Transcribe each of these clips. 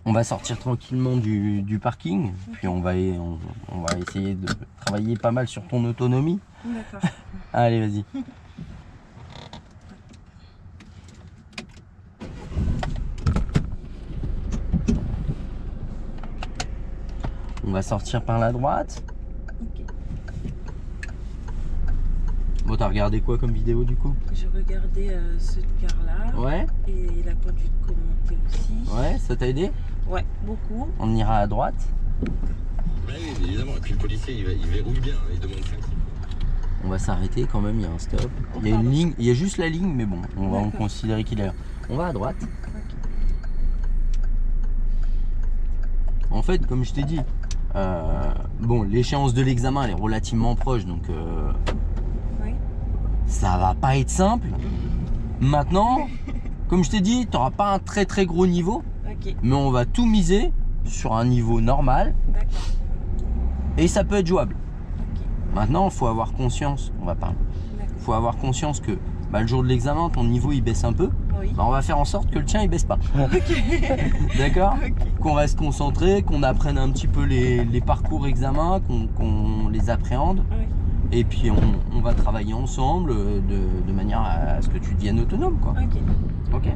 On va sortir tranquillement du parking, puis on va essayer de travailler pas mal sur ton autonomie. D'accord. Allez, vas-y. On va sortir par la droite. Ok. Bon, t'as regardé quoi comme vidéo du coup? Je regardais ce car-là. Ouais. Et la conduite commentée aussi. Ouais, ça t'a aidé? Ouais, beaucoup. On ira à droite. Oui, évidemment. Et puis le policier, il verrouille bien, il demande ça. On va s'arrêter quand même, il y a un stop. Il y a une ligne, il y a juste la ligne, mais bon, on va en considérer qu'il est là. On va à droite. Ok. En fait, comme je t'ai dit, bon, l'échéance de l'examen elle est relativement proche, donc Oui. ça va pas être simple. Maintenant, comme je t'ai dit, tu n'auras pas un très très gros niveau, Ok. mais on va tout miser sur un niveau normal D'accord. et ça peut être jouable. Ok. Maintenant, il faut avoir conscience, on va parler. D'accord. Il faut avoir conscience que bah, le jour de l'examen, ton niveau il baisse un peu. Oui. Bah, on va faire en sorte que le tien il baisse pas. D'accord? Ok. Qu'on reste concentré, qu'on apprenne un petit peu les parcours examens, qu'on les appréhende. Oui. Et puis on va travailler ensemble de manière à ce que tu deviennes autonome, quoi. Ok. Ok?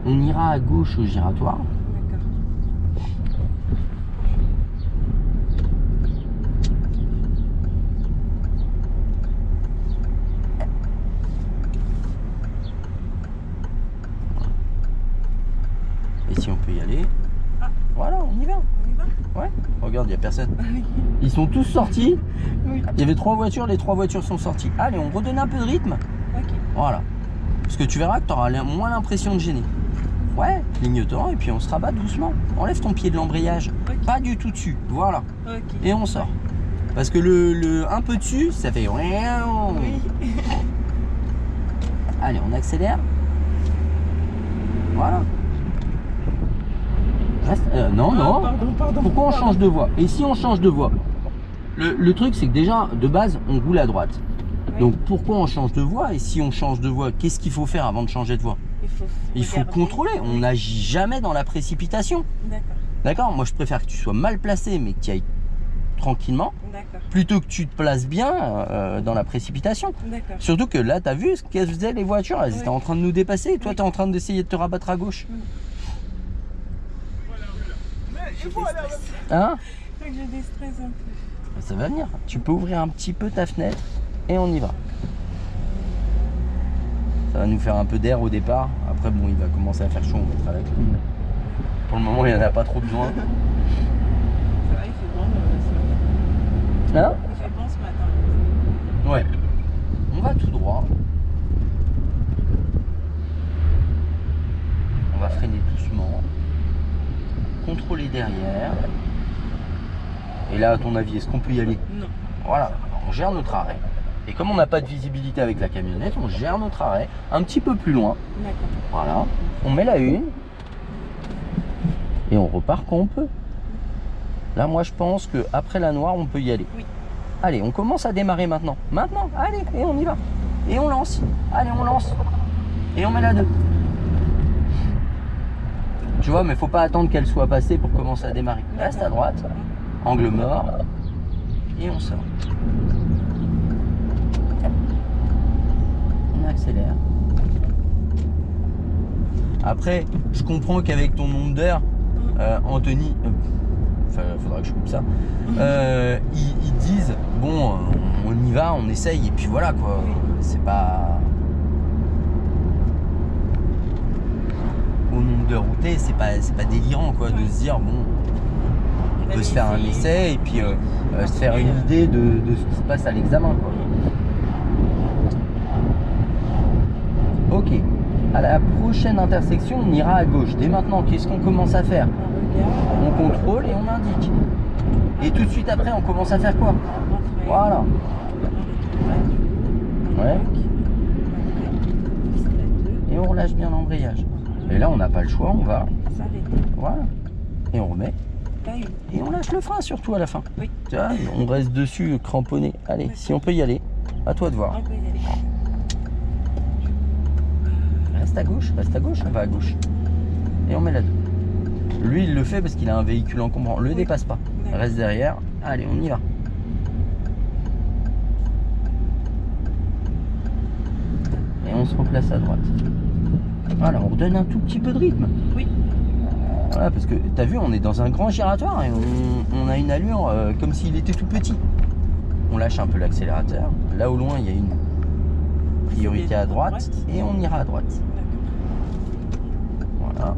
On ira à gauche au giratoire. D'accord. Et si on peut y aller. Ah. Voilà, on y va. On y va? Ouais. Regarde, il n'y a personne. Oui. Ils sont tous sortis. Oui. Il y avait 3 voitures, les 3 voitures sont sorties. Allez, on redonne un peu de rythme. Ok. Voilà. Parce que tu verras que tu auras moins l'impression de gêner. Ouais, clignotant et puis on se rabat doucement. Enlève ton pied de l'embrayage. Ok. Pas du tout dessus. Voilà. Ok. Et on sort. Parce que le un peu dessus, ça fait... Oui. Allez, on accélère. Voilà. Reste, non, non. Pardon. Pourquoi on change de voie? Et si on change de voie? Le truc, c'est que déjà, de base, on roule à droite. Oui. Donc pourquoi on change de voie? Et si on change de voie, qu'est-ce qu'il faut faire avant de changer de voie? Il faut regarder. contrôler. On n'agit jamais dans la précipitation. D'accord. D'accord? Moi, je préfère que tu sois mal placé, mais que tu ailles tranquillement, D'accord. plutôt que tu te places bien dans la précipitation. D'accord. Surtout que là, tu as vu ce qu'elles faisaient les voitures? Elles Oui. étaient en train de nous dépasser et toi, Oui. tu es en train d'essayer de te rabattre à gauche. Je déstresse. Hein? Faut que je déstresse un peu. Ça va venir. Tu peux ouvrir un petit peu ta fenêtre et on y va. Ça va nous faire un peu d'air au départ. Après, bon, il va commencer à faire chaud, on mettra la clim. Pour le moment, il n'y en a pas trop besoin. C'est vrai, il fait bon ce matin. Hein? Il fait bon ce matin. Ouais. On va tout droit. On va freiner doucement. Contrôler derrière. Et là, à ton avis, est-ce qu'on peut y aller? Non. Voilà, on gère notre arrêt. Et comme on n'a pas de visibilité avec la camionnette, on gère notre arrêt un petit peu plus loin. D'accord. Voilà, on met la une. Et on repart quand on peut. Là, moi, je pense qu'après la noire, on peut y aller. Oui. Allez, on commence à démarrer maintenant. Maintenant, allez, et on y va. Et on lance. Allez, on lance. Et on met la 2. Tu vois, mais faut pas attendre qu'elle soit passée pour commencer à démarrer. Reste à droite, angle mort, et on sort. On accélère. Après, je comprends qu'avec ton nombre d'heures, Anthony, faudra que je coupe ça, ils disent, bon, on y va, on essaye, et puis voilà quoi, c'est pas... Au nombre d'heures routées, c'est pas délirant quoi, de se dire, bon, on peut se faire un essai, et puis se faire une idée de ce qui se passe à l'examen quoi. Ok, à la prochaine intersection, on ira à gauche. Dès maintenant, qu'est-ce qu'on commence à faire? On contrôle et on indique. Et tout de suite après, on commence à faire quoi? Voilà. Ouais. Et on relâche bien l'embrayage. Et là, on n'a pas le choix, on va. Voilà. Et on remet. Et on lâche le frein surtout à la fin. Oui. Tu vois, on reste dessus cramponné. Allez, si on peut y aller, à toi de voir. On peut y aller. Reste à gauche, on va à gauche. Et on met la 2. Lui, il le fait parce qu'il a un véhicule encombrant. Le Oui. dépasse pas. D'accord. Reste derrière. Allez, on y va. Et on se replace à droite. Voilà, on redonne un tout petit peu de rythme. Oui. Voilà, parce que t'as vu, on est dans un grand giratoire et on a une allure comme s'il était tout petit. On lâche un peu l'accélérateur. Là au loin, il y a une priorité à droite et on ira à droite. D'accord. Voilà.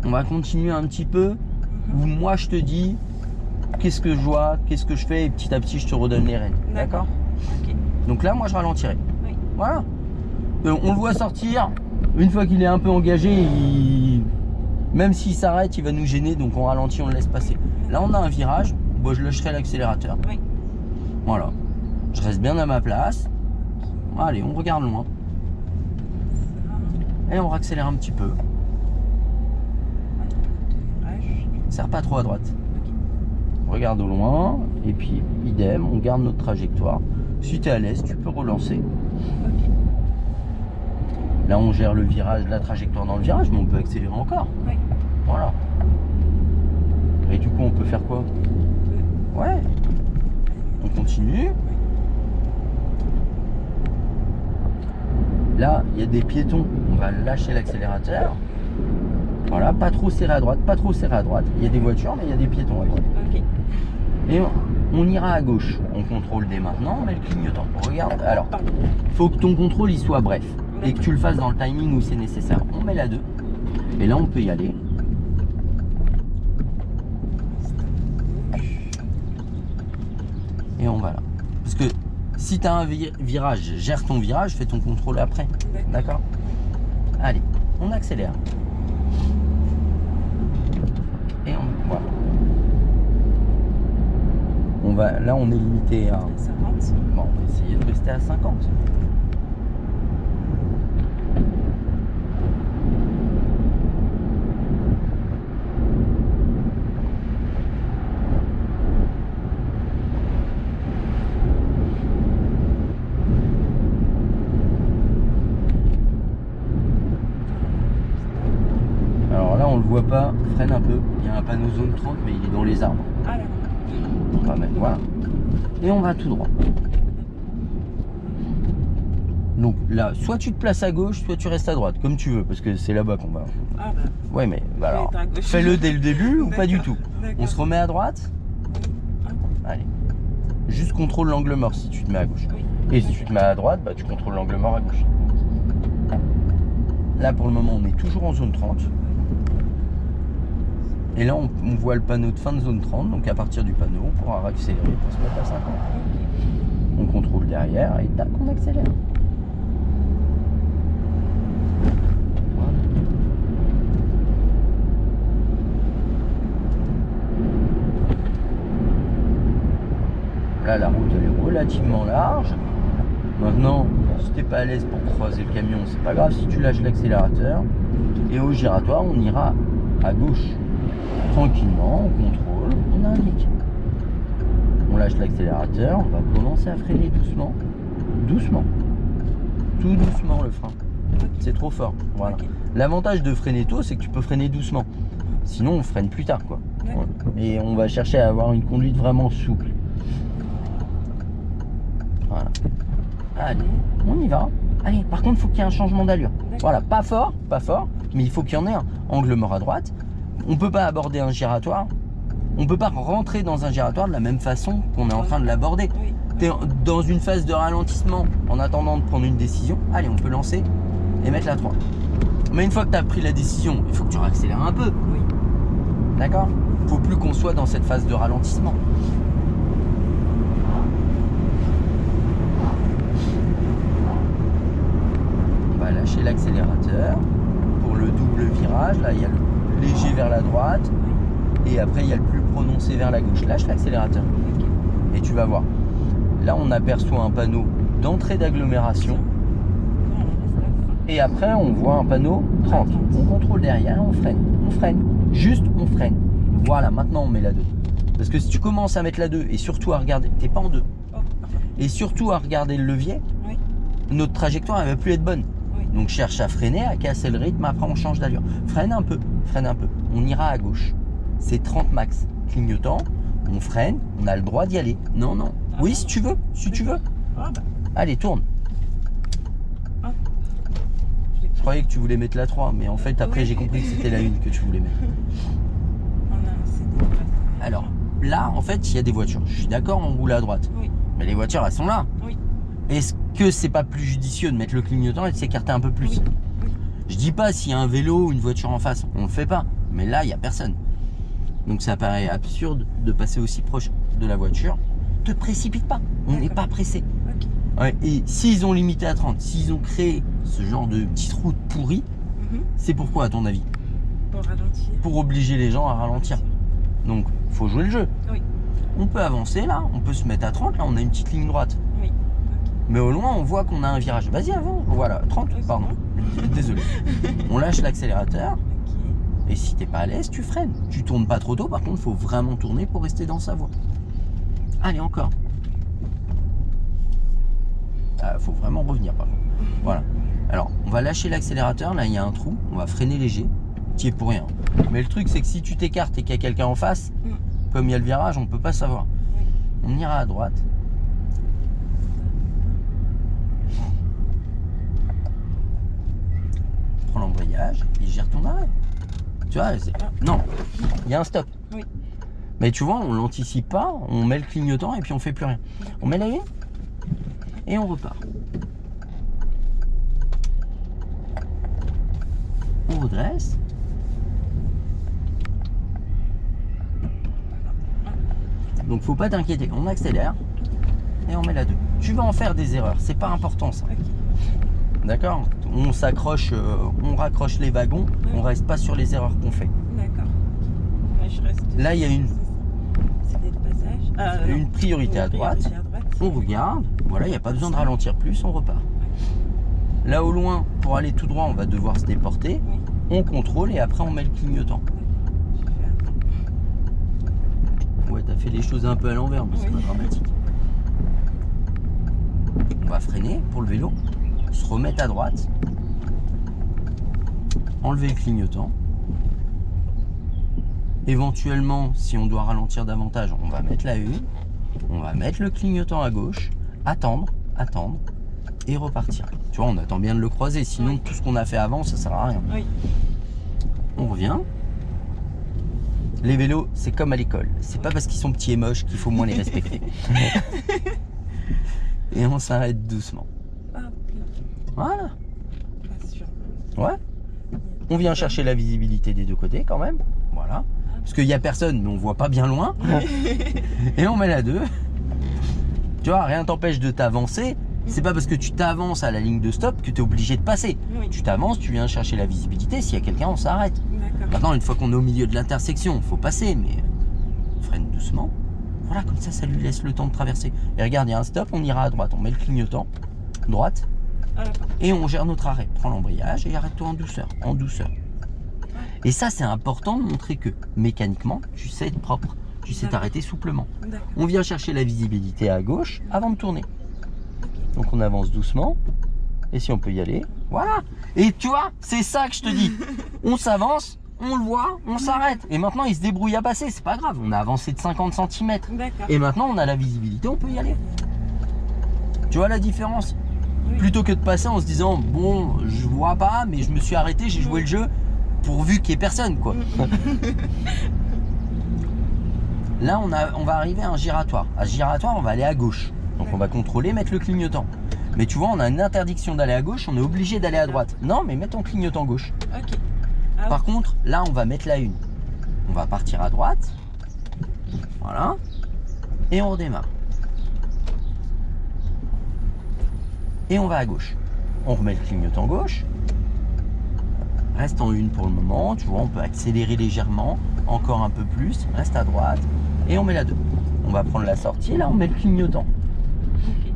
On va continuer un petit peu où moi je te dis qu'est-ce que je vois, qu'est-ce que je fais et petit à petit je te redonne les rênes. D'accord? Ok. Donc là, moi je ralentirai. Oui. Voilà. On le voit sortir. Une fois qu'il est un peu engagé, même s'il s'arrête, il va nous gêner. Donc on ralentit, on le laisse passer. Là, on a un virage. Bon, je lâcherai l'accélérateur. Oui. Voilà. Je reste bien à ma place. Allez, on regarde loin. Et on accélère un petit peu. Serre pas trop à droite. On regarde au loin. Et puis, idem, on garde notre trajectoire. Si tu es à l'aise, tu peux relancer. Ok. Là, on gère le virage, la trajectoire dans le virage, mais on peut accélérer encore. Oui. Voilà. Et du coup, on peut faire quoi? Ouais. On continue. Là, il y a des piétons. On va lâcher l'accélérateur. Voilà, pas trop serré à droite, pas trop serré à droite. Il y a des voitures, mais il y a des piétons à droite. Ok. Et on ira à gauche. On contrôle dès maintenant, on met le clignotant. Regarde, alors, Pardon. faut que ton contrôle il soit bref et que tu le fasses dans le timing où c'est nécessaire. On met la 2 et là on peut y aller. Et on va là. Parce que si tu as un virage, gère ton virage, fais ton contrôle après. D'accord? Allez, on accélère. Et on voilà. Là on est limité à 50. bon, on va essayer de rester à 50. Alors là on le voit pas, freine un peu. Il y a un panneau zone 30 mais il est dans les arbres. Ah d'accord. On va mettre voilà. Et on va tout droit. Donc là, soit tu te places à gauche, soit tu restes à droite, comme tu veux, parce que c'est là-bas qu'on va. Ah bah. Ouais, mais bah alors, être à gauche. fais-le dès le début ou pas du tout. D'accord. On se remet à droite. Allez. Juste contrôle l'angle mort si tu te mets à gauche. Oui. Et si tu te mets à droite, bah tu contrôles l'angle mort à gauche. Là, pour le moment, on est toujours en zone 30. Et là, on voit le panneau de fin de zone 30. Donc à partir du panneau, on pourra accélérer pour se mettre à 50. On contrôle derrière et tac, on accélère. Là, la route elle est relativement large. Maintenant, si t'es pas à l'aise pour croiser le camion, c'est pas grave si tu lâches l'accélérateur. Et au giratoire, on ira à gauche. Tranquillement, on contrôle, on indique. On lâche l'accélérateur, on va commencer à freiner doucement. Doucement. Tout doucement le frein. C'est trop fort. Voilà. Ok. L'avantage de freiner tôt, c'est que tu peux freiner doucement. Sinon, on freine plus tard, quoi. D'accord. Et on va chercher à avoir une conduite vraiment souple. Voilà. Allez, on y va. Allez, par contre, il faut qu'il y ait un changement d'allure. Voilà, pas fort, mais il faut qu'il y en ait un. Angle mort à droite. On peut pas aborder un giratoire. On peut pas rentrer dans un giratoire de la même façon qu'on est en train de l'aborder. Oui. Tu es dans une phase de ralentissement en attendant de prendre une décision. Allez, on peut lancer et mettre la 3. Mais une fois que tu as pris la décision, il faut que tu réaccélères un peu. Oui. D'accord? Faut plus qu'on soit dans cette phase de ralentissement. On va lâcher l'accélérateur pour le double virage. Là, il y a le léger vers la droite et après, il y a le plus prononcé vers la gauche. Lâche l'accélérateur Ok. et tu vas voir. Là, on aperçoit un panneau d'entrée d'agglomération Voilà, reste là. et après, on voit un panneau 30. On contrôle derrière, on freine. On freine. Juste, on freine. Voilà, maintenant, on met la 2. Parce que si tu commences à mettre la 2 et surtout à regarder, t'es pas en 2. Oh, pardon. Et surtout à regarder le levier, Oui. notre trajectoire elle va plus être bonne. Oui. Donc cherche à freiner, à casser le rythme, après on change d'allure. Freine un peu. On ira à gauche. C'est 30 max. Clignotant, on freine, on a le droit d'y aller. Non. Ah, Oui, bon. si tu veux. Ah bah. Allez, tourne. Ah. Je croyais que tu voulais mettre la 3, mais en fait après Oui. j'ai compris que c'était la 1 que tu voulais mettre. On a un CD. Alors là, en fait, il y a des voitures. Je suis d'accord, on roule à droite. Oui. Mais les voitures, elles sont là. Oui. Est-ce que c'est pas plus judicieux de mettre le clignotant et de s'écarter un peu plus? Oui. Je dis pas s'il y a un vélo ou une voiture en face, on le fait pas. Mais là, il n'y a personne. Donc ça paraît absurde de passer aussi proche de la voiture. Te précipite pas, on n'est D'accord. pas pressé. Ok. Ouais, et s'ils ont limité à 30, s'ils ont créé ce genre de petite route pourrie, Mhm. c'est pourquoi à ton avis? Pour ralentir. Pour obliger les gens à ralentir. Donc, faut jouer le jeu. Oui. On peut avancer là, on peut se mettre à 30, là on a une petite ligne droite. Oui. Ok. Mais au loin, on voit qu'on a un virage. Vas-y, avant. Voilà, 30, Oui, c'est pardon. bon. Désolé. On lâche l'accélérateur. Ok. Et si t'es pas à l'aise, tu freines. Tu tournes pas trop tôt, par contre, faut vraiment tourner pour rester dans sa voie. Allez, encore. Ah, faut vraiment revenir, par contre. Voilà. Alors, on va lâcher l'accélérateur. Là, il y a un trou. On va freiner léger. Qui est pour rien. Mais le truc, c'est que si tu t'écartes et qu'il y a quelqu'un en face, comme il y a le virage, on peut pas savoir. Oui. On ira à droite. Prends l'embrayage et gère ton arrêt. Tu vois, non, il y a un stop. Oui. Mais tu vois, on l'anticipe pas, on met le clignotant et puis on fait plus rien. On met la une et on repart. On redresse. Donc faut pas t'inquiéter, on accélère et on met la 2. Tu vas en faire des erreurs, c'est pas important ça. Ok. D'accord? On s'accroche, on raccroche les wagons, on reste pas sur les erreurs qu'on fait. D'accord. Moi, je reste. Là, il y a une- C'était le passage. Ah, non. Une priorité à droite. Priorité à droite. On regarde, voilà, il n'y a pas besoin de ralentir plus, on repart. Là au loin, pour aller tout droit, on va devoir se déporter. Oui. On contrôle et après on met le clignotant. Je fais un- Ouais, t'as fait les choses un peu à l'envers, mais c'est Oui. pas dramatique. On va freiner pour le vélo, se remettre à droite, enlever le clignotant. Éventuellement, si on doit ralentir davantage, on va mettre la 1, on va mettre le clignotant à gauche, attendre et repartir. Tu vois, on attend bien de le croiser, sinon Oui. tout ce qu'on a fait avant, ça sert à rien. Oui. On revient. Les vélos, c'est comme à l'école. C'est pas parce qu'ils sont petits et moches qu'il faut moins les respecter. Et on s'arrête doucement. Ah, Voilà. pas sûr. Ouais. On vient chercher la visibilité des deux côtés quand même. Voilà. Parce qu'il n'y a personne, mais on voit pas bien loin. Et on met la 2. Tu vois, rien t'empêche de t'avancer. C'est pas parce que tu t'avances à la ligne de stop que tu es obligé de passer. Oui. Tu t'avances, tu viens chercher la visibilité. S'il y a quelqu'un, on s'arrête. D'accord. Maintenant, une fois qu'on est au milieu de l'intersection, il faut passer, mais on freine doucement. Voilà, comme ça lui laisse le temps de traverser. Et regarde, il y a un stop, on ira à droite. On met le clignotant, droite, Ah, d'accord. et on gère notre arrêt. Prends l'embrayage et arrête-toi en douceur, en douceur. Et ça, c'est important de montrer que mécaniquement, tu sais être propre, tu sais t'arrêter souplement. D'accord. On vient chercher la visibilité à gauche avant de tourner. Donc on avance doucement. Et si on peut y aller, voilà. Et tu vois, c'est ça que je te dis. On s'avance, on le voit, on s'arrête. Et maintenant, il se débrouille à passer, c'est pas grave. On a avancé de 50 cm. D'accord. Et maintenant, on a la visibilité, on peut y aller. Tu vois la différence? Oui. Plutôt que de passer en se disant, bon, je vois pas, mais je me suis arrêté, j'ai joué le jeu, pourvu qu'il y ait personne, quoi. Là, on va arriver à un giratoire. À ce giratoire, on va aller à gauche. Donc on va contrôler, mettre le clignotant. Mais tu vois, on a une interdiction d'aller à gauche, on est obligé d'aller à droite. Non, mais mets ton clignotant gauche. Ok. Ah, Par contre, là, on va mettre la 1. On va partir à droite. Voilà. Et on redémarre. Et on va à gauche. On remet le clignotant gauche. Reste en 1 pour le moment. Tu vois, on peut accélérer légèrement. Encore un peu plus. Reste à droite. Et on met la 2. On va prendre la sortie. Là, on met le clignotant. ok.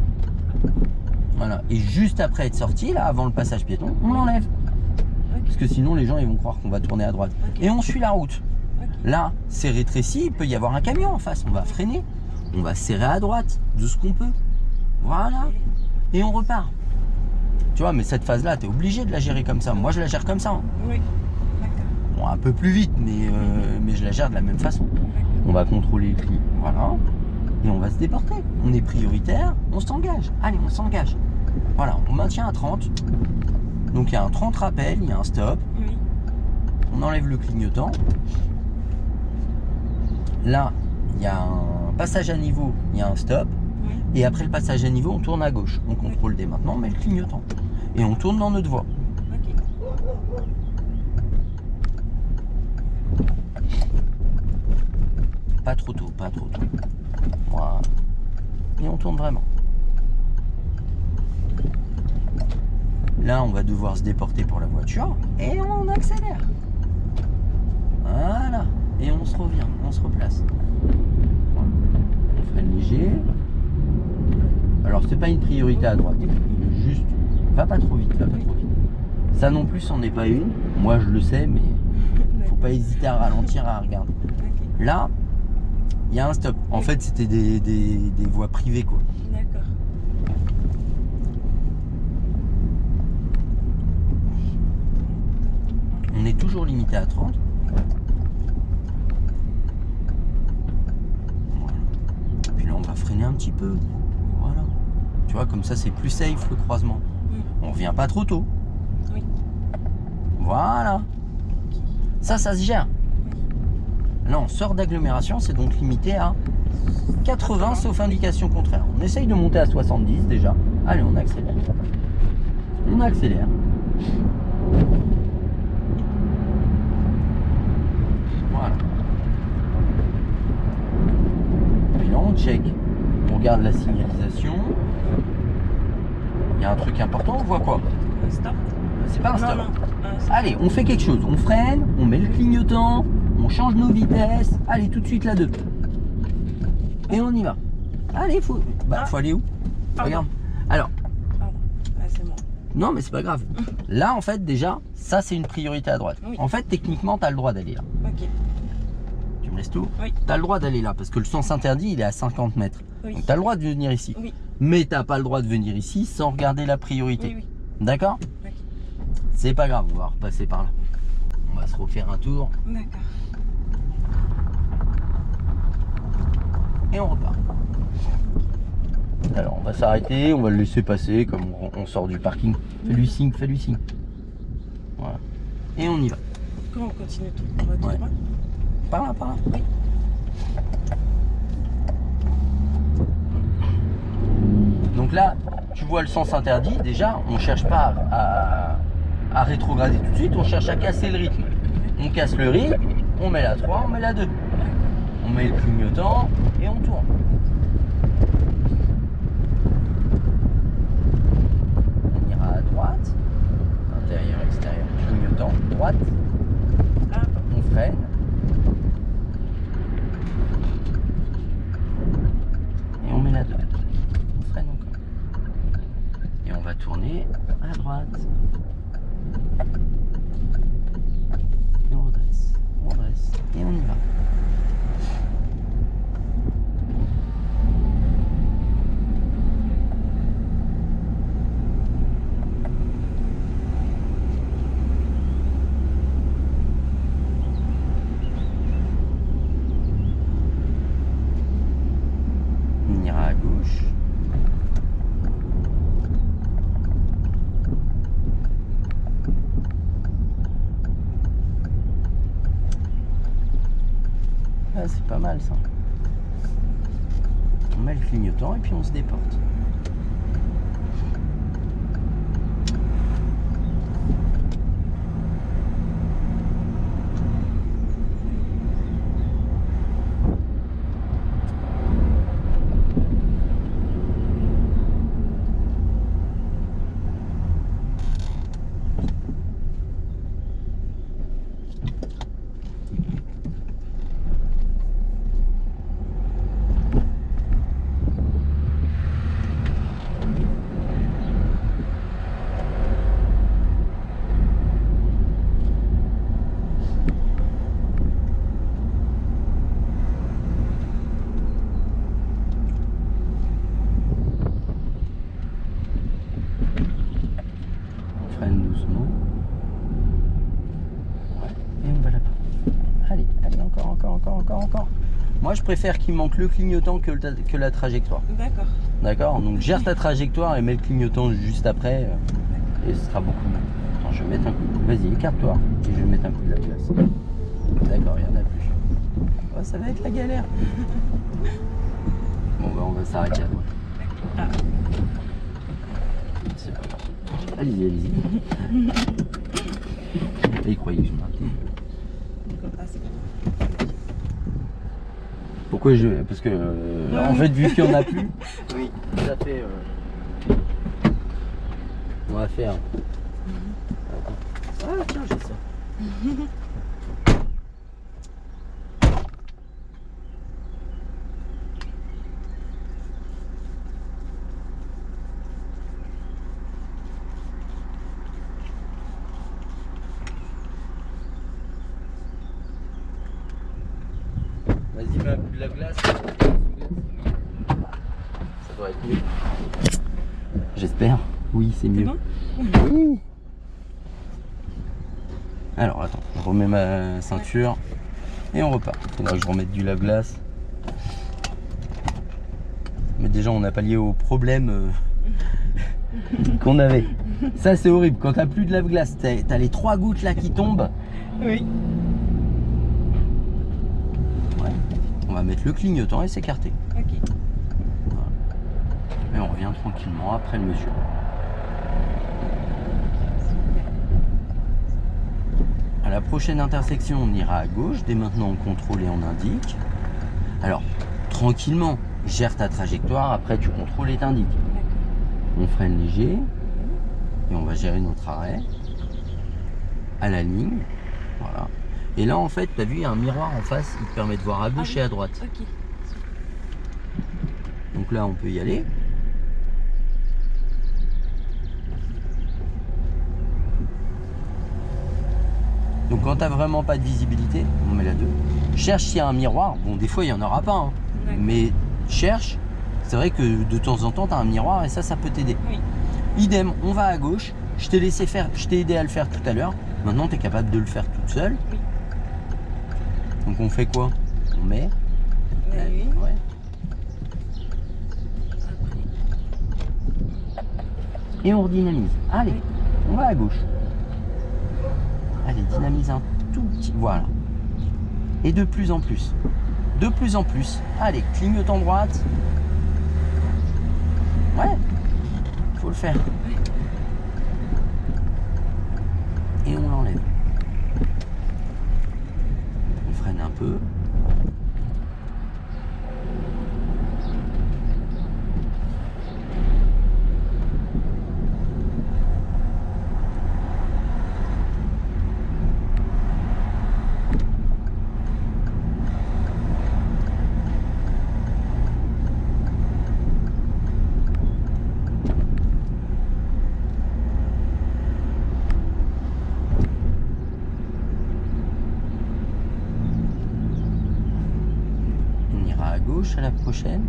Voilà. Et juste après être sorti, là, avant le passage piéton, on l'enlève. Ok. Parce que sinon, les gens, ils vont croire qu'on va tourner à droite. Ok. Et on suit la route. Ok. Là, c'est rétréci, il peut y avoir un camion en face. On va freiner. On va serrer à droite de ce qu'on peut. Voilà. Et on repart. Tu vois, mais cette phase-là, tu es obligé de la gérer comme ça. Moi, je la gère comme ça. Hein. Oui. D'accord. Bon, un peu plus vite, mais je la gère de la même façon. On va contrôler le client. Voilà. Et on va se déporter. On est prioritaire, on s'engage. Allez, on s'engage. Voilà, on maintient à 30. Donc il y a un 30 rappel, il y a un stop. Oui. On enlève le clignotant. Là, il y a un passage à niveau, il y a un stop. Oui. Et après le passage à niveau, on tourne à gauche. On contrôle dès maintenant, on met le clignotant. Et on tourne dans notre voie. Ok. Pas trop tôt, pas trop tôt. Voilà. Et on tourne vraiment. Là, on va devoir se déporter pour la voiture. Et on accélère. Voilà. Et on se revient, on se replace. Voilà. On freine léger. Alors, c'est pas une priorité à droite. Juste, va pas trop vite, va pas trop vite. Ça non plus, c'en est pas une. Moi, je le sais, mais faut pas hésiter à ralentir, à regarder. Ok. Là, il y a un stop. En fait, c'était des voies privées, quoi. D'accord. On est toujours limité à 30. Voilà. Puis là, on va freiner un petit peu. Voilà. Tu vois, comme ça, c'est plus safe le croisement. On revient pas trop tôt. Oui. Voilà. Ça se gère. Là, on sort d'agglomération, c'est donc limité à 80 sauf indication contraire. On essaye de monter à 70 déjà. Allez, on accélère. On accélère. Voilà. Puis là, on check. On regarde la signalisation. Il y a un truc important, on voit quoi? Stop. C'est pas un stop. Non, non. Allez, on fait quelque chose. On freine, on met le clignotant, on change nos vitesses. Allez, tout de suite la 2. Et on y va. Allez, faut aller où? Pardon. Regarde. Alors, Pardon. Là, c'est bon. non, mais c'est pas grave. Là, en fait, déjà, ça, c'est une priorité à droite. Oui. En fait, techniquement, tu as le droit d'aller là. Ok. Tu me laisses tout? Oui. Tu as le droit d'aller là parce que le sens interdit, il est à 50 mètres. Oui. Donc, tu as le droit de venir ici. Oui. Mais tu n'as pas le droit de venir ici sans regarder la priorité. Oui, oui. D'accord? Ok. C'est pas grave, on va repasser par là. On va se refaire un tour D'accord. et on repart. Alors, on va s'arrêter, on va le laisser passer comme on sort du parking. Fais-lui signe, fais-lui signe. Voilà. Et on y va. Comment on continue tout? On va tout Ouais. droit? Par là, par là. Oui. Donc là, tu vois le sens interdit. Déjà, on ne cherche pas à rétrograder tout de suite, on cherche à casser le rythme. On casse le rythme, on met la 3, on met la 2. On met le clignotant et on tourne. On ira à droite, intérieur, extérieur, clignotant, droite, Ah, on freine. Et on met la 2. On freine encore. Et on va tourner à droite. Et on redresse, et on y va. On ira à gauche. Ah, c'est pas mal ça. On met le clignotant et puis on se déporte. freine doucement. Ouais. Et on va là-bas. Allez, allez, encore. Moi, je préfère qu'il manque le clignotant que la trajectoire. D'accord. D'accord? Donc, gère ta trajectoire et mets le clignotant juste après. Et ce sera beaucoup mieux. Attends, je vais mettre un coup. Vas-y, écarte-toi. Et je vais mettre un coup de la glace. D'accord, il n'y en a plus. Oh, ça va être la galère. Bon, bah, on va s'arrêter à droite. Ah. C'est pas grave. Allez-y, allez-y. Et il croyait que je m'arrêtais. Ah, c'est bon. Pourquoi je... Parce que, en fait, vu qu'il n'y en a plus, oui, ça fait... On va faire... Ah, tiens, j'ai ça. Vas-y, mets un coup de la glace. Ça doit être mieux. J'espère. Oui, c'est mieux. bon Oui. Alors, attends, je remets ma ceinture et on repart. Il faudra que je remette du lave-glace. Mais déjà, on n'a pas lié au problème qu'on avait. Ça, c'est horrible. Quand t'as plus de lave-glace, t'as les 3 gouttes là qui tombent. Oui. Ouais. On va mettre le clignotant et s'écarter. Ok. Et on revient tranquillement après le monsieur. À la prochaine intersection, on ira à gauche. Dès maintenant, on contrôle et on indique. Alors, tranquillement, gère ta trajectoire. Après, tu contrôles et t'indiques. On freine léger. Et on va gérer notre arrêt. À la ligne. Voilà. Et là, en fait, tu as vu, il y a un miroir en face. Il te permet de voir à gauche et à droite. Ok. Donc là, on peut y aller. Donc quand t'as vraiment pas de visibilité, on met la 2. Cherche s'il y a un miroir. Bon, des fois il y en aura pas, hein. Mais cherche. C'est vrai que de temps en temps t'as un miroir et ça peut t'aider. Oui. Idem, on va à gauche. Je t'ai laissé faire, je t'ai aidé à le faire tout à l'heure. Maintenant t'es capable de le faire toute seule. Oui. Donc on fait quoi? On met. Oui. Ouais. Et on redynamise. Allez, Oui. on va à gauche. Allez, dynamise un tout petit. Voilà. Et de plus en plus. De plus en plus. Allez, clignotant droite. Ouais. Faut le faire. Et on l'enlève. On freine un peu. À gauche à la prochaine.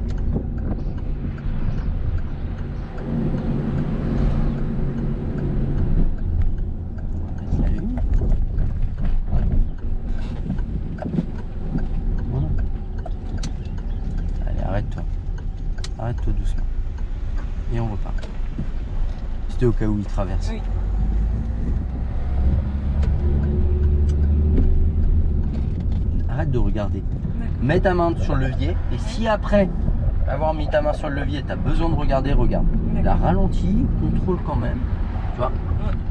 On va mettre la lune. Voilà. Allez, arrête-toi. Arrête-toi doucement. Et on repart. C'était au cas où il traverse. Oui. Arrête de regarder. Mets ta main sur le levier et si après avoir mis ta main sur le levier, tu as besoin de regarder, regarde. La ralentis, contrôle quand même. Tu vois?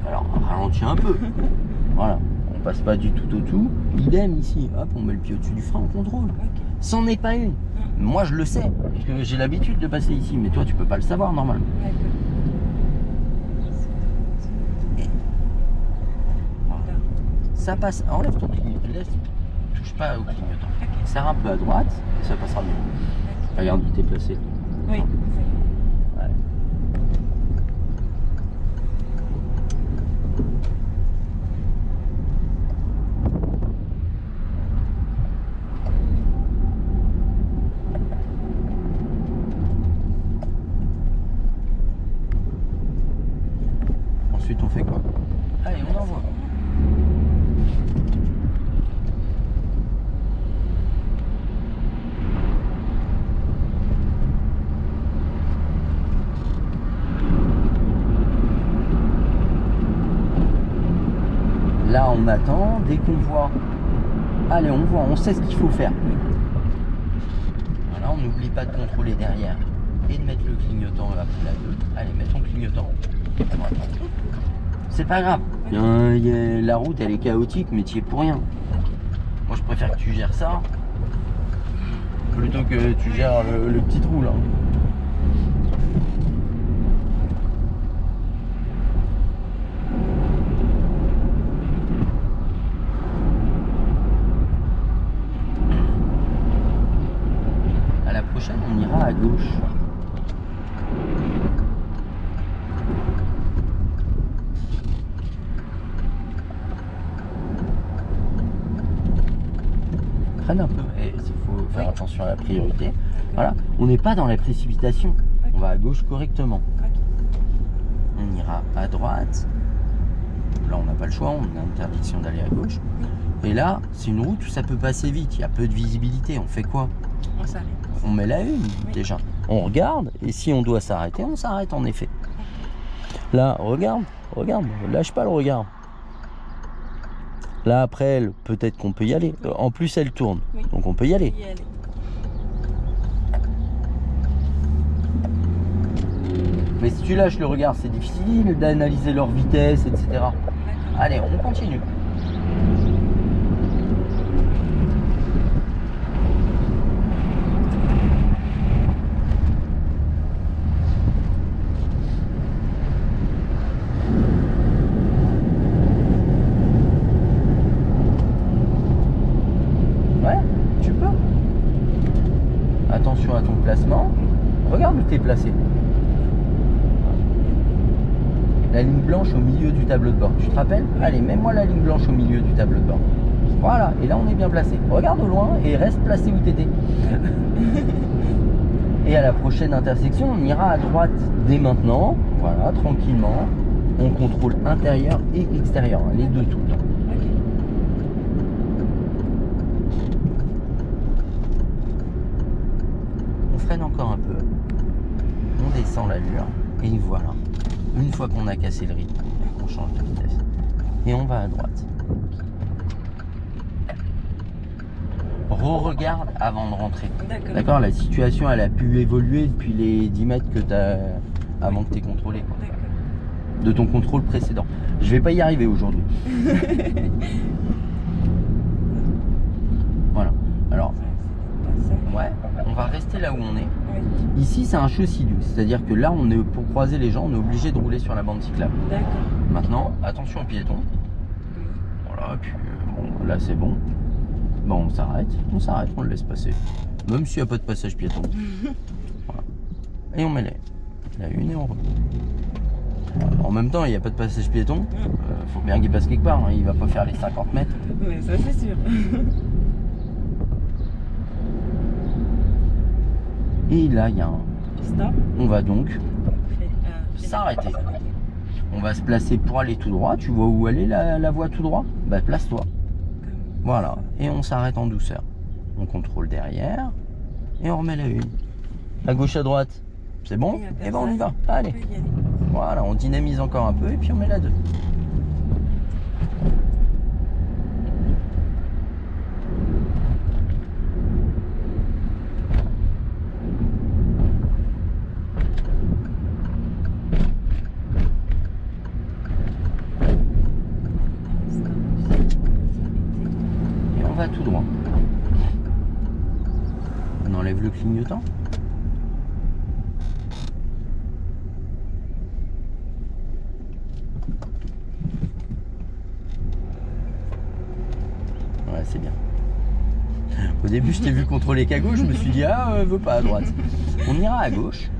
Alors ralentis un peu. Voilà. On passe pas du tout au tout. Idem ici. Hop, on met le pied au-dessus du frein, on contrôle. Ok. C'en est pas une. Moi je le sais, parce que j'ai l'habitude de passer ici, mais toi tu peux pas le savoir normalement. D'accord. Voilà. Ça passe. Enlève ton clignotant. Laisse. Touche pas au clignotant. Serre un peu à droite et ça passera mieux. Regarde, il t'est placé. Oui. Ouais. Ensuite, on fait quoi. Allez, on envoie. Là, on attend. Dès qu'on voit, allez, on voit, on sait ce qu'il faut faire. Voilà, on n'oublie pas de contrôler derrière et de mettre le clignotant après la 2. Allez, mets ton clignotant. C'est pas grave. La route, elle est chaotique, mais tu y es pour rien. Moi, je préfère que tu gères ça plutôt que tu gères le petit trou là. On ira à gauche. Freine un peu. Et il faut faire attention à la priorité. Voilà. On n'est pas dans la précipitation. On va à gauche correctement. On ira à droite. Là, on n'a pas le choix. On a interdiction d'aller à gauche. Et là, c'est une route où ça peut passer vite. Il y a peu de visibilité. On fait quoi? On s'arrête. On met la une déjà. On regarde et si on doit s'arrêter, on s'arrête en effet. Là, regarde, lâche pas le regard. Là après elle, peut-être qu'on peut y aller. En plus elle tourne, donc on peut y aller. Mais si tu lâches le regard, c'est difficile d'analyser leur vitesse, etc. Allez, on continue. Attention à ton placement. Regarde où tu es placé. La ligne blanche au milieu du tableau de bord. Tu te rappelles? Allez, mets-moi la ligne blanche au milieu du tableau de bord. Voilà, et là on est bien placé. Regarde au loin et reste placé où tu étais. Et à la prochaine intersection, on ira à droite dès maintenant. Voilà, tranquillement. On contrôle intérieur et extérieur, les deux tout le temps. Freine encore un peu, on descend l'allure et voilà, une fois qu'on a cassé le rythme, on change de vitesse et on va à droite. Re-regarde avant de rentrer. D'accord, la situation elle a pu évoluer depuis les 10 mètres que tu as avant que tu aies contrôlé quoi. De ton contrôle précédent. Je vais pas y arriver aujourd'hui. Voilà, alors ouais, on va rester là où on est. Ici c'est un chaussée-lieu, c'est-à-dire que là on est, pour croiser les gens, on est obligé de rouler sur la bande cyclable. D'accord. Maintenant, attention aux piétons. Voilà, puis bon, là c'est bon. Bon, on s'arrête, on le laisse passer. Même s'il n'y a pas de passage piéton. Voilà. Et on met la une et on roule. En même temps, il n'y a pas de passage piéton. Faut bien qu'il passe quelque part, hein. Il va pas faire les 50 mètres. Mais ça c'est sûr. Et là, il y a un Stop. On va donc s'arrêter. On va se placer pour aller tout droit. Tu vois où elle est la voie tout droit? Bah place-toi. Voilà. Et on s'arrête en douceur. On contrôle derrière. Et on remet la une. À gauche, à droite. C'est bon? Et ben on y va. Allez. Voilà, on dynamise encore un peu et puis on met la 2. Et on va tout droit. On enlève le clignotant. Ouais, c'est bien. Au début, je t'ai vu contrôler qu'à gauche, je me suis dit, ah, elle veut pas à droite. On ira à gauche.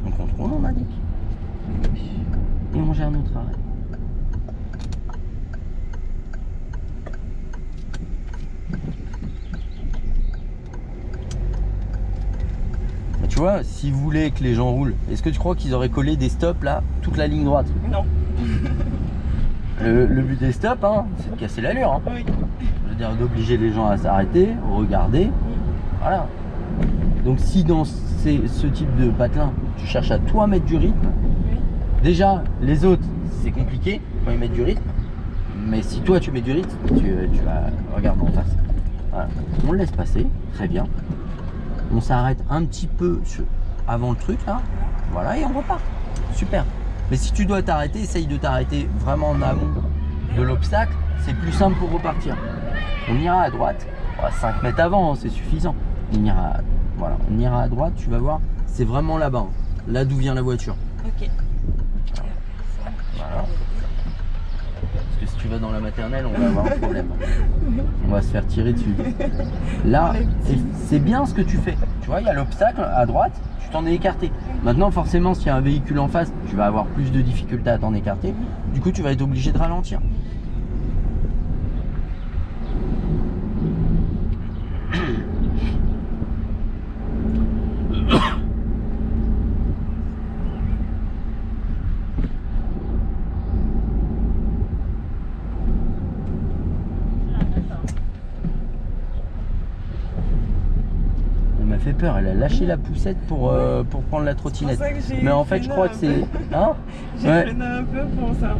On contrôle, on indique. Et on gère notre arrêt. Tu vois, si vous voulez que les gens roulent, est-ce que tu crois qu'ils auraient collé des stops là, toute la ligne droite? Non. Le but des stops, hein, c'est de casser l'allure. Hein. Oui. Je veux dire, d'obliger les gens à s'arrêter, regarder. Voilà. Donc si dans ce type de patelin, tu cherches à toi mettre du rythme, Oui. déjà, les autres, c'est compliqué quand ils mettent du rythme. Mais si toi, tu mets du rythme, tu vas regarder en face. Voilà. On le laisse passer, très bien. On s'arrête un petit peu avant le truc, là. Voilà, et on repart. Super. Mais si tu dois t'arrêter, essaye de t'arrêter vraiment en amont de l'obstacle. C'est plus simple pour repartir. On ira à droite. 5 mètres avant, hein, c'est suffisant. On ira à droite, tu vas voir. C'est vraiment là-bas. Hein. Là d'où vient la voiture. Ok. Voilà. Parce que si tu vas dans la maternelle, on va avoir un problème. On va se faire tirer dessus. Là, c'est bien ce que tu fais. Tu vois, il y a l'obstacle à droite, tu t'en es écarté. Maintenant, forcément, s'il y a un véhicule en face, tu vas avoir plus de difficultés à t'en écarter. Du coup, tu vas être obligé de ralentir. Fait peur, elle a lâché la poussette pour prendre la trottinette. Mais en fait, je crois que c'est. Hein? J'ai freiné un peu pour ça.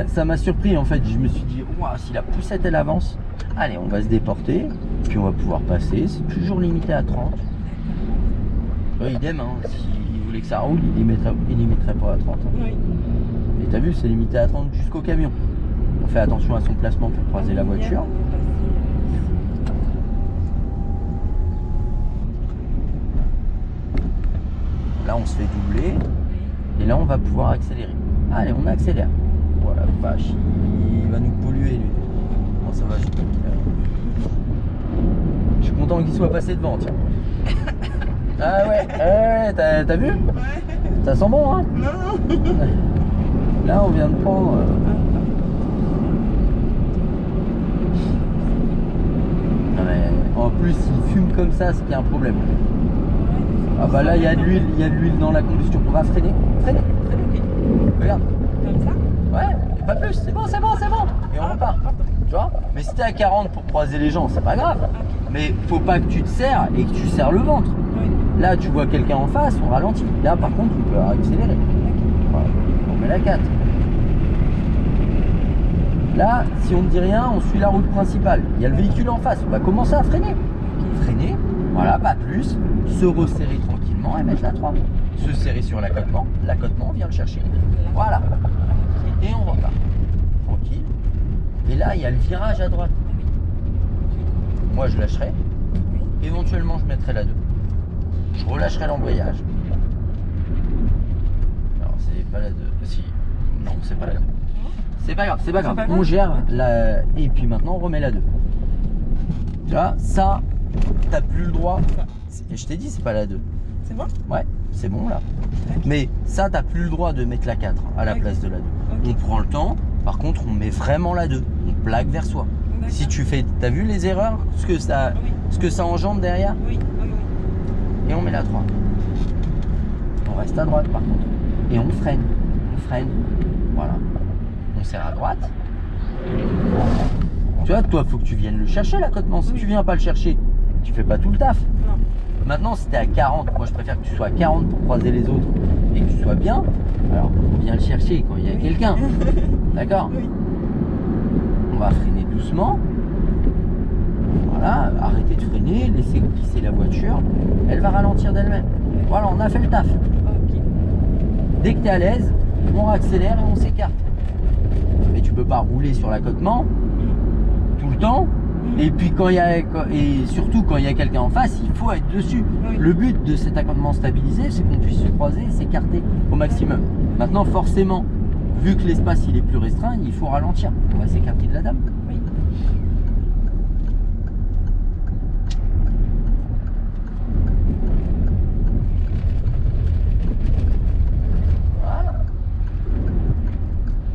Ça m'a surpris en fait. Je me suis dit, ouah, si la poussette elle avance, allez, on va se déporter, puis on va pouvoir passer. C'est toujours limité à 30. Idem, hein. S'il voulait que ça roule, il limiterait pas à 30. Hein. Oui. Et t'as vu, c'est limité à 30 jusqu'au camion. On fait attention à son placement pour croiser la voiture. Là, on se fait doubler. Et là, on va pouvoir accélérer. Allez, on accélère. Voilà, vache. Il va nous polluer, lui. Non, ça va, je suis content qu'il soit passé devant, tiens. Ah ouais, t'as vu? Ouais. Ça sent bon, hein? Non. Là, on vient de prendre... Non, mais en plus, il fume comme ça, c'est qu'il y a un problème. Ah bah là il y a de l'huile dans la combustion. On va freiner. Regarde. Comme ça? Ouais, et pas plus, c'est bon. Et on repart. Tu vois? Mais si t'es à 40 pour croiser les gens, c'est pas grave. Okay. Mais faut pas que tu te serres et que tu serres le ventre. Oui. Là tu vois quelqu'un en face, on ralentit. Là par contre on peut accélérer. Voilà. On met la 4. Là, si on ne dit rien, on suit la route principale. Il y a le véhicule en face, on va commencer à freiner. Freiner, voilà, pas plus. Se resserrer tranquillement et mettre la 3. Se serrer sur l'accotement, on vient le chercher. Voilà. Et on repart. Tranquille. Et là, il y a le virage à droite. Moi, je lâcherai. Éventuellement, je mettrai la 2. Je relâcherai l'embrayage. Alors, c'est pas la 2. Si. Non, c'est pas la 2. C'est pas grave. On gère la... Et puis maintenant, on remet la 2. Tu vois, ça, t'as plus le droit. Et je t'ai dit, c'est pas la 2. C'est bon? Ouais, c'est bon là. Okay. Mais ça, t'as plus le droit de mettre la 4 à la place de la 2. Okay. On prend le temps. Par contre, on met vraiment la 2. On plaque vers soi. Si tu fais... T'as vu les erreurs? Ce que ça engendre derrière? Oui. Et on met la 3. On reste à droite par contre. Et on freine. Voilà. On serre à droite. Tu vois, toi, faut que tu viennes le chercher l'accotement. Si tu viens pas le chercher, tu fais pas tout le taf. Non. Maintenant, si t'es à 40, moi je préfère que tu sois à 40 pour croiser les autres et que tu sois bien. Alors, on vient le chercher quand il y a quelqu'un. D'accord? Oui. On va freiner doucement. Voilà, arrêtez de freiner, laissez glisser la voiture. Elle va ralentir d'elle-même. Voilà, on a fait le taf. Ok. Dès que tu es à l'aise, on accélère et on s'écarte. Mais tu peux pas rouler sur l'accotement tout le temps. Et puis et surtout quand il y a quelqu'un en face, il faut être dessus. Oui. Le but de cet accotement stabilisé, c'est qu'on puisse se croiser et s'écarter au maximum. Maintenant, forcément, vu que l'espace il est plus restreint, il faut ralentir. On va s'écarter de la dame. Oui. Voilà.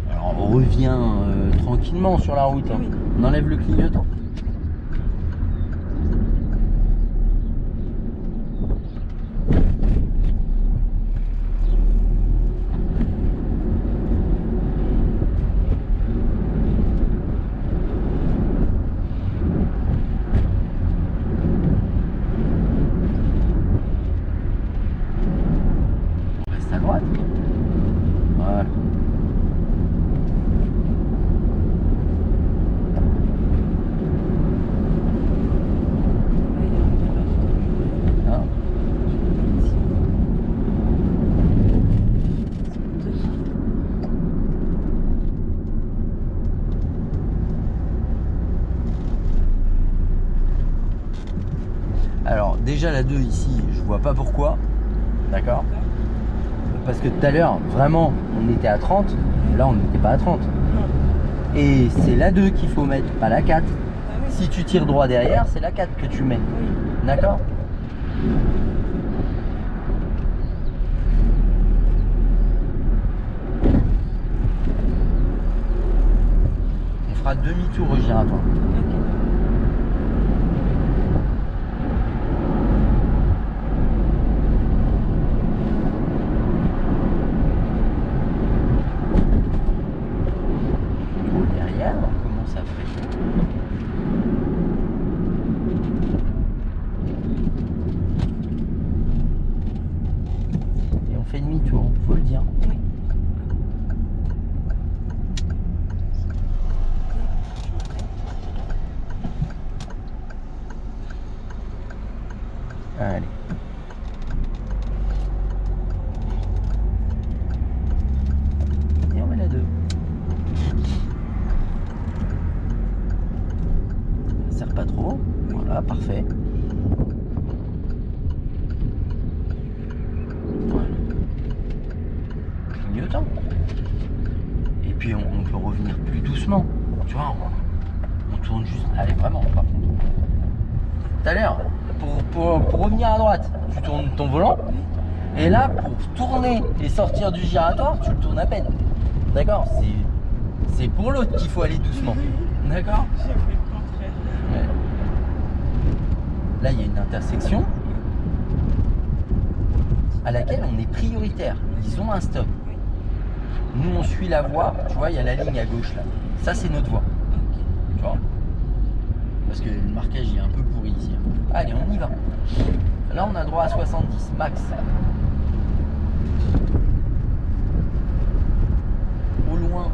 Alors on revient tranquillement sur la route. Hein. Oui. On enlève le clignotant. déjà la 2 ici, je vois pas pourquoi. D'accord. Parce que tout à l'heure, vraiment, on était à 30. Là, on n'était pas à 30. Non. Et c'est la 2 qu'il faut mettre, pas la 4. Ah oui. Si tu tires droit derrière, c'est la 4 que tu mets. Oui. D'accord. On fera demi-tour au giratoire. Ok. Contrôle derrière, on commence à freiner. Et on fait demi-tour, faut le dire. Oui. Allez. Et on met la 2. Ça sert pas trop. Voilà, parfait. Voilà. Clignotant. Et puis on peut revenir plus doucement. Tu vois, on tourne juste. Allez, vraiment, par contre. Tout à l'heure, pour revenir à droite, tu tournes ton volant. Et là, pour tourner et sortir du giratoire, tu le tournes à peine. D'accord. C'est pour l'autre qu'il faut aller doucement. D'accord. J'ai fait le contraire. Ouais. Là, il y a une intersection à laquelle on est prioritaire. Ils ont un stop. Oui. Nous, on suit la voie. Tu vois, il y a la ligne à gauche là. Ça, c'est notre voie. Ok. Tu vois. Parce que le marquage il est un peu pourri ici. Allez, on y va. Là, on a droit à 70 max. Au loin,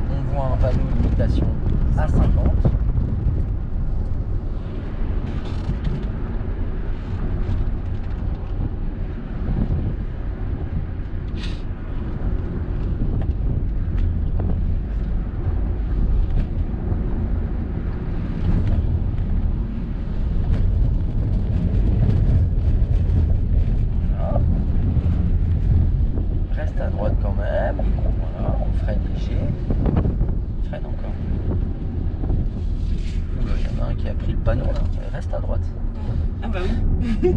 on voit un panneau de limitation à 50. Voilà. Reste à droite quand même. Voilà, on freine léger. Freine encore. Oula, il y en a un qui a pris le panneau là. Reste à droite. Ah bah oui.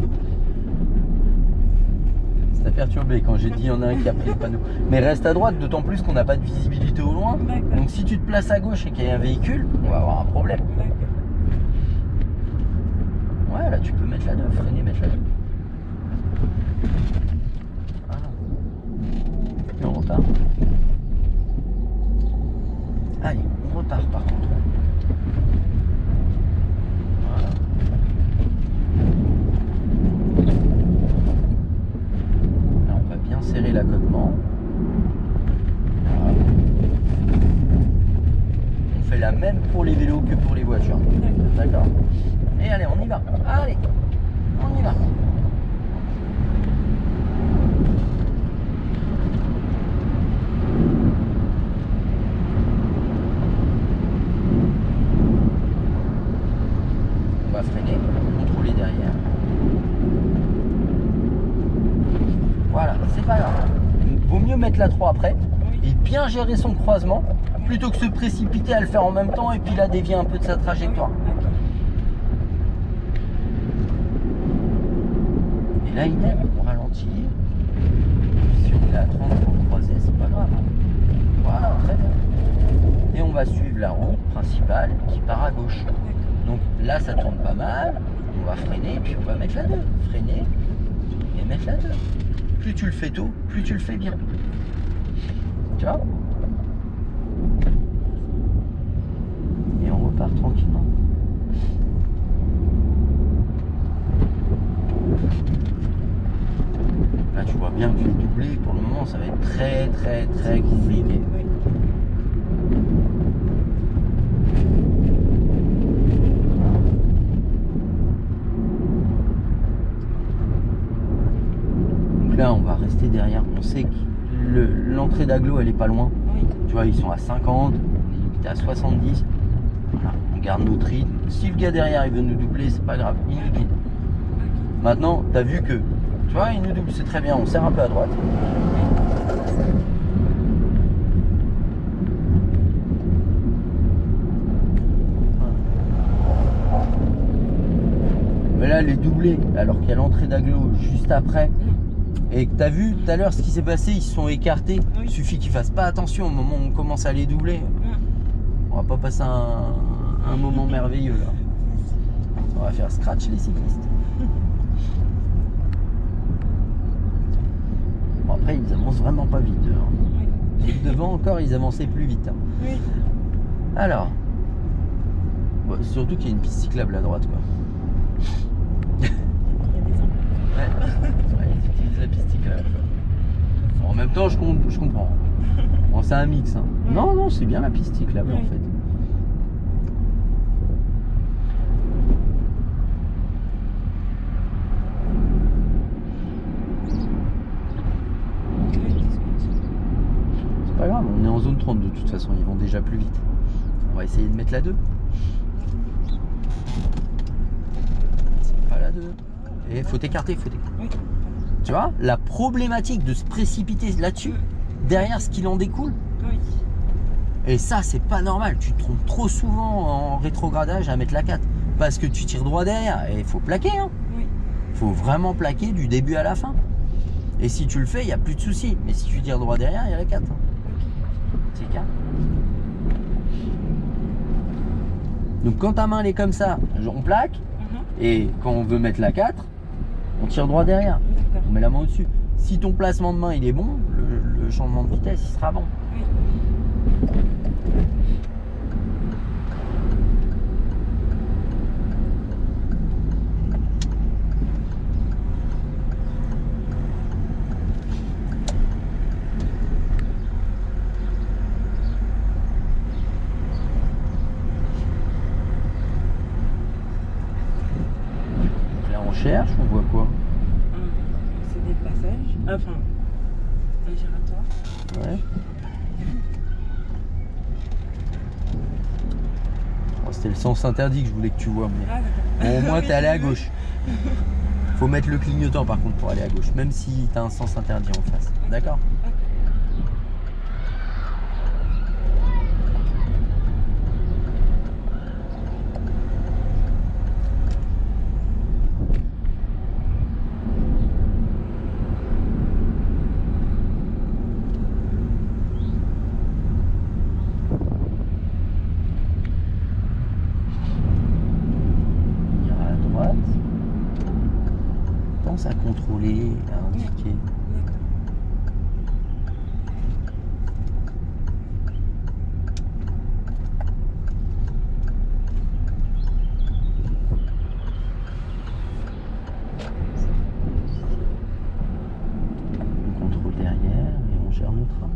Ça t'a perturbé quand j'ai dit il y en a un qui a pris le panneau. Mais reste à droite, d'autant plus qu'on n'a pas de visibilité au loin. D'accord. Donc si tu te places à gauche et qu'il y a un véhicule, on va avoir un problème. D'accord. Ouais, là tu peux mettre la 2, freiner, mettre la 2. Voilà. Et on repart. Allez, on repart par contre. Voilà. Là, on va bien serrer l'accotement. Voilà. On fait la même pour les vélos que pour les voitures. D'accord. Et allez, on y va. Allez, on y va. On va freiner, contrôler derrière. Voilà, c'est pas grave. Vaut mieux mettre la 3 après Oui. et bien gérer son croisement plutôt que se précipiter à le faire en même temps et puis là dévier un peu de sa trajectoire. Ok. Et là, idem, on ralentit. Si on est à 30 pour croiser, c'est pas grave. Voilà, très bien. Et on va suivre la route principale qui part à gauche. D'accord. Donc là, ça tourne pas mal. On va freiner et puis on va mettre la 2. Freiner et mettre la 2. Plus tu le fais tôt, plus tu le fais bien. Tu vois? Et on repart tranquillement. Là, tu vois bien que je vais doubler. Pour le moment, ça va être très, très, très compliqué. Oui. Donc là, on va rester derrière. On sait que l'entrée d'agglo, elle est pas loin. Oui. Tu vois, ils sont à 50, on est limité à 70. Voilà, on garde notre rythme. Si le gars derrière, il veut nous doubler, c'est pas grave, il nous guide. Ok. Maintenant, t'as vu que, tu vois, il nous double, c'est très bien, on serre un peu à droite. Mais là, elle est doublée, alors qu'il y a l'entrée d'agglo juste après. Et que t'as vu tout à l'heure ce qui s'est passé, ils se sont écartés. Oui. Il suffit qu'ils fassent pas attention au moment où on commence à les doubler. On va pas passer un moment merveilleux là. On va faire scratch les cyclistes. Bon, après, ils avancent vraiment pas vite. Hein. Oui. Et devant encore, ils avançaient plus vite. Hein. Oui. Alors, bon, surtout qu'il y a une piste cyclable à droite, quoi. Il y a des enfants. Ouais, ils utilisent la piste cyclable. Quoi. Bon, en même temps, je comprends. Bon, c'est un mix. Hein. Non, non, c'est bien la piste cyclable en fait. C'est pas grave, on est en zone 30 de toute façon, ils vont déjà plus vite. On va essayer de mettre la 2. C'est pas la 2. Et faut t'écarter, faut t'écarter. Oui. Tu vois, la problématique de se précipiter là-dessus, derrière ce qu'il en découle. Oui. Et ça, c'est pas normal. Tu te trompes trop souvent en rétrogradage à mettre la 4. Parce que tu tires droit derrière. Et il faut plaquer. Hein. Oui. Faut vraiment plaquer du début à la fin. Et si tu le fais, il n'y a plus de soucis. Mais si tu tires droit derrière, il y a la 4. Hein. C'est calme. Donc quand ta main elle est comme ça, on plaque. Et quand on veut mettre la 4, on tire droit derrière. On met la main au-dessus. Si ton placement de main il est bon, le changement de vitesse il sera bon. Oui. Donc là on cherche, on voit quoi? C'est des passages. Enfin, un giratoire. Ouais. Oh, c'était le sens interdit que je voulais que tu vois. Mais... Ah, d'accord. Bon, au moins Oui, t'es allé à oui. gauche. Faut mettre le clignotant par contre pour aller à gauche, même si t'as un sens interdit en face. D'accord? On ira à droite. Pense à contrôler, à indiquer. D'accord. On contrôle derrière et on gère notre arme.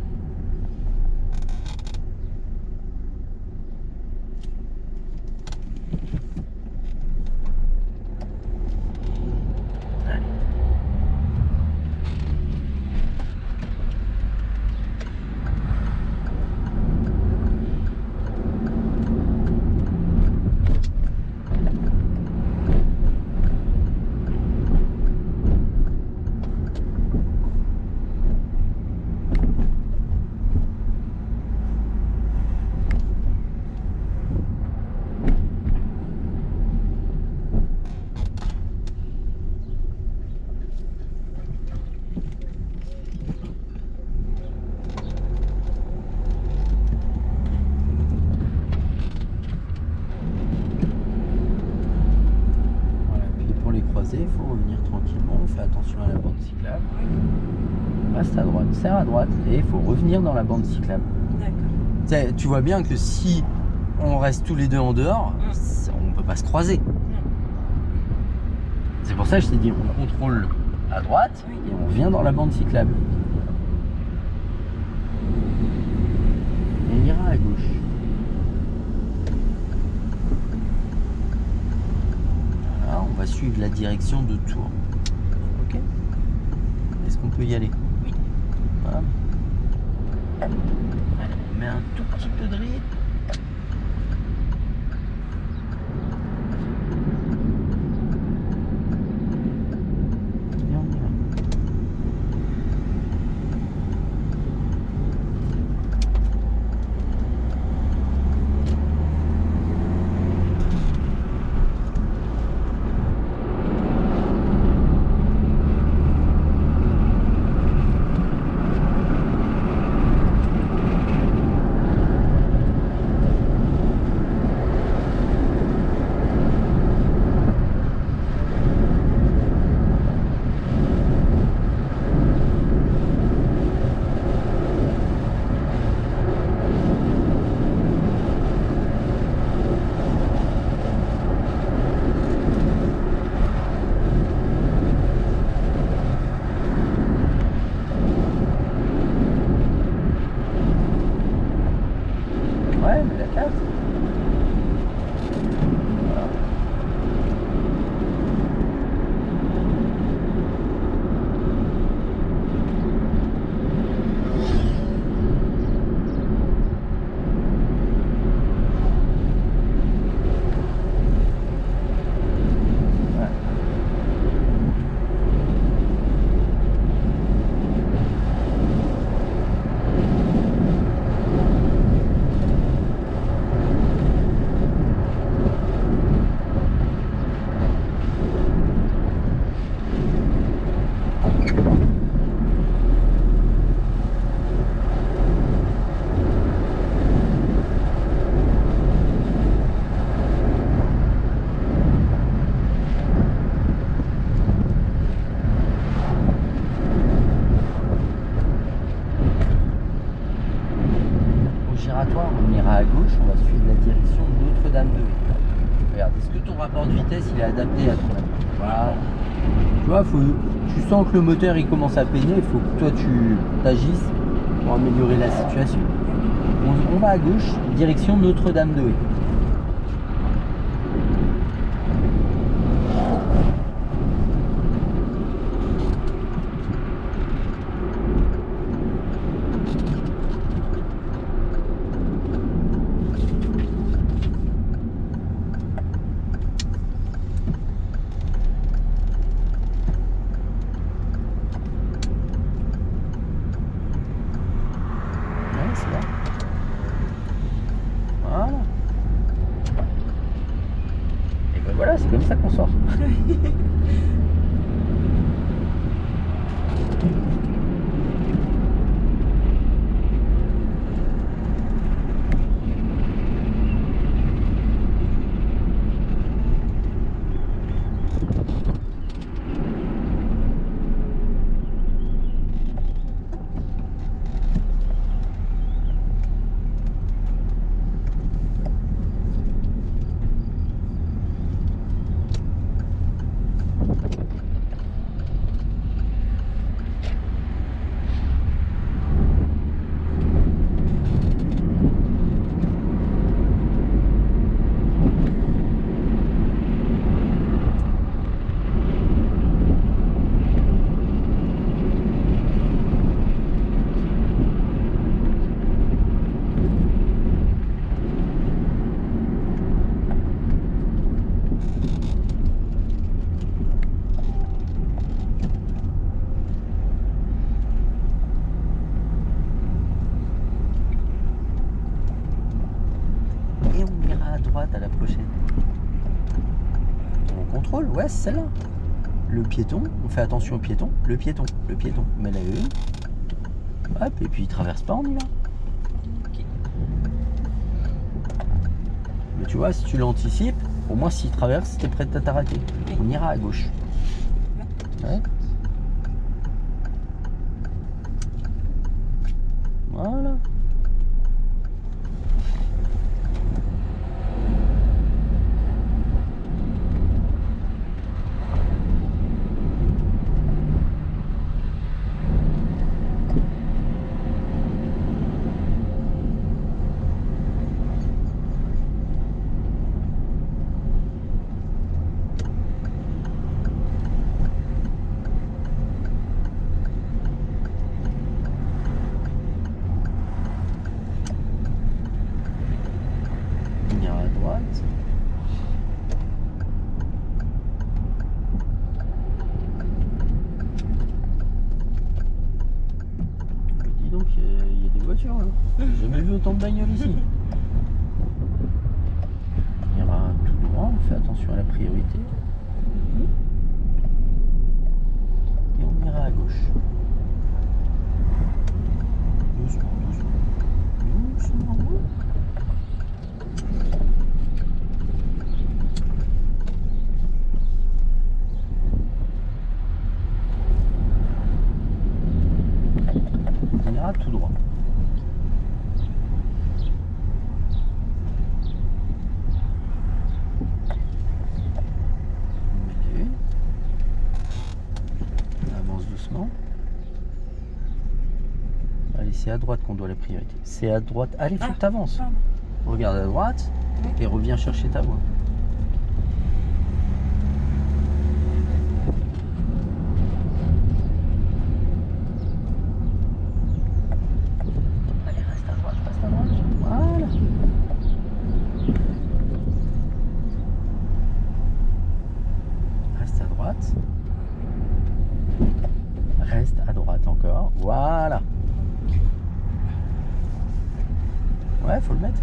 Allez. Voilà. Puis pour les croiser, il faut revenir tranquillement. On fait attention à la bande cyclable. Reste à droite, serre à droite et il faut revenir dans la bande cyclable. D'accord. Tu vois bien que si on reste tous les deux en dehors, on peut pas se croiser. C'est pour ça que je t'ai dit, on contrôle à droite et on vient dans la bande cyclable. Et on ira à gauche. Voilà, on va suivre la direction de Tours. Ok? Est-ce qu'on peut y aller? Oui. Voilà. Allez, on met un tout petit peu de rythme. Ouais, mais la 4. Voilà. On ira à gauche, on va suivre la direction Notre-Dame-de-Haye. Regarde, est-ce que ton rapport de vitesse il est adapté à ton avis? Voilà. Tu vois, tu sens que le moteur il commence à peiner, il faut que toi tu t'agisses pour améliorer la situation. On va à gauche, direction Notre-Dame-de-Haye. Voilà, c'est comme ça qu'on sort. À la prochaine. On contrôle, ouais, c'est celle-là. Le piéton, on fait attention au piéton. Le piéton, on met la E. Hop, et puis il traverse pas, on y va. Okay. Mais tu vois, si tu l'anticipes, au moins s'il traverse, t'es prêt à t'arrêter. On ira à gauche. Ouais. Voilà. J'ai jamais vu autant de bagnoles ici. On ira tout droit, on fait attention à la priorité. Et on ira à gauche. Doucement, doucement. Doucement. On ira tout droit. Allez, c'est à droite qu'on doit la priorité. C'est à droite. Allez, faut que t'avances. regarde à droite et reviens chercher ta voie. Allez, reste à droite, reste à droite. Voilà. Reste à droite. Reste à droite encore. Voilà. Ouais, faut le mettre.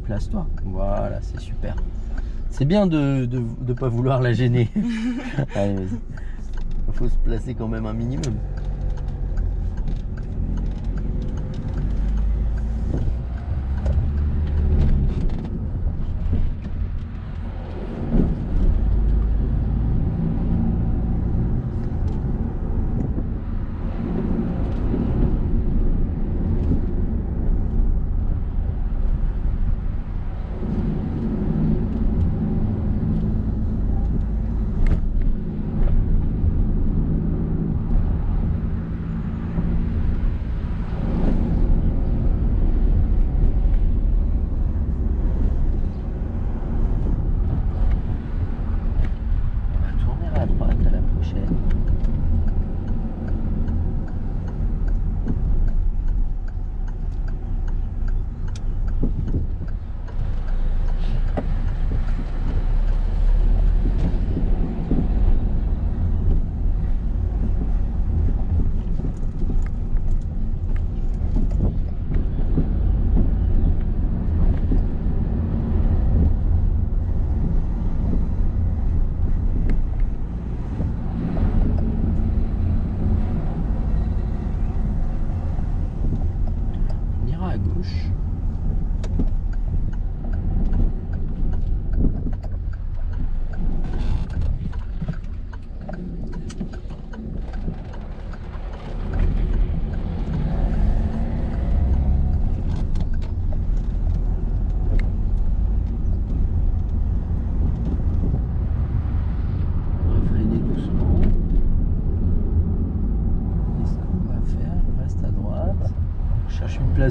Place-toi. Voilà, c'est super. C'est bien de pas vouloir la gêner. Allez, vas-y. Il faut se placer quand même un minimum.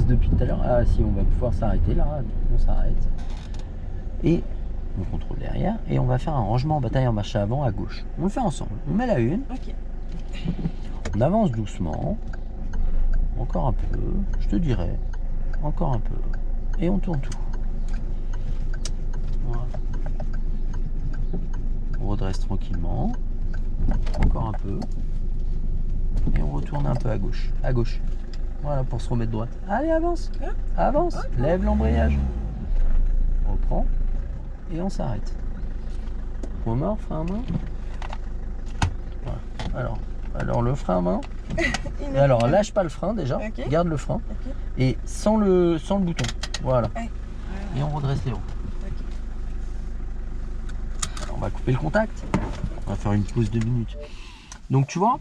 Depuis tout à l'heure. Ah si, on va pouvoir s'arrêter là, on s'arrête et on contrôle derrière et on va faire un rangement en bataille en marche avant à gauche. On le fait ensemble, on met la une, on avance doucement, encore un peu, je te dirais, encore un peu et on tourne tout. Voilà. On redresse tranquillement, encore un peu et on retourne un peu à gauche, à gauche. Voilà, pour se remettre droite. Allez, avance. Avance. Lève l'embrayage. On reprend. Et on s'arrête. Point mort, frein à main. Voilà. Alors le frein à main. Et alors, lâche pas le frein déjà. Okay. Garde le frein. Okay. Et sans le bouton. Voilà. Okay. Et on redresse les roues. Okay. Alors, on va couper le contact. On va faire une pause de 2 minutes. Donc, tu vois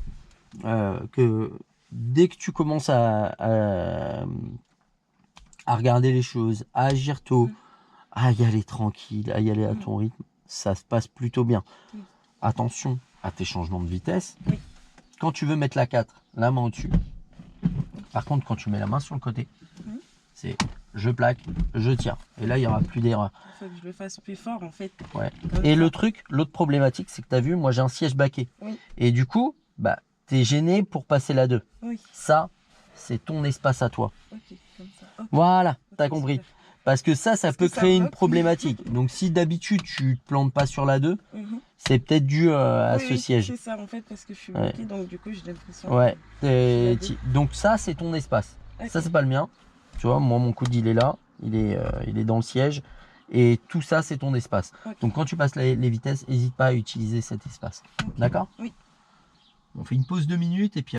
que... Dès que tu commences à regarder les choses, à agir tôt, à y aller tranquille, à y aller à ton rythme, ça se passe plutôt bien. Attention à tes changements de vitesse. Quand tu veux mettre la 4, la main au-dessus. Par contre, quand tu mets la main sur le côté, c'est je plaque, je tire. Et là, il n'y aura plus d'erreur. Il faut que je le fasse plus fort en fait. Ouais. Et le truc, l'autre problématique, c'est que tu as vu, moi j'ai un siège baquet. Et du coup, bah, tu es gêné pour passer la 2. Ça, c'est ton espace à toi. Comme ça. Voilà, tu as compris. Parce que ça Parce peut que ça créer une bloque. problématique. Donc si d'habitude tu te plantes pas sur la 2, Mhm. c'est peut-être dû à Oui, ce oui, siège. c'est ça en fait, parce que je suis Ouais. bloquée, donc du coup j'ai l'impression. Ouais. Je suis Donc ça c'est ton espace. Ok. Ça c'est pas le mien. Tu vois, moi mon coude il est là, il est dans le siège. Et tout ça c'est ton espace. Ok. Donc quand tu passes les vitesses, n'hésite pas à utiliser cet espace. Ok. D'accord? Oui. On fait une pause 2 minutes et puis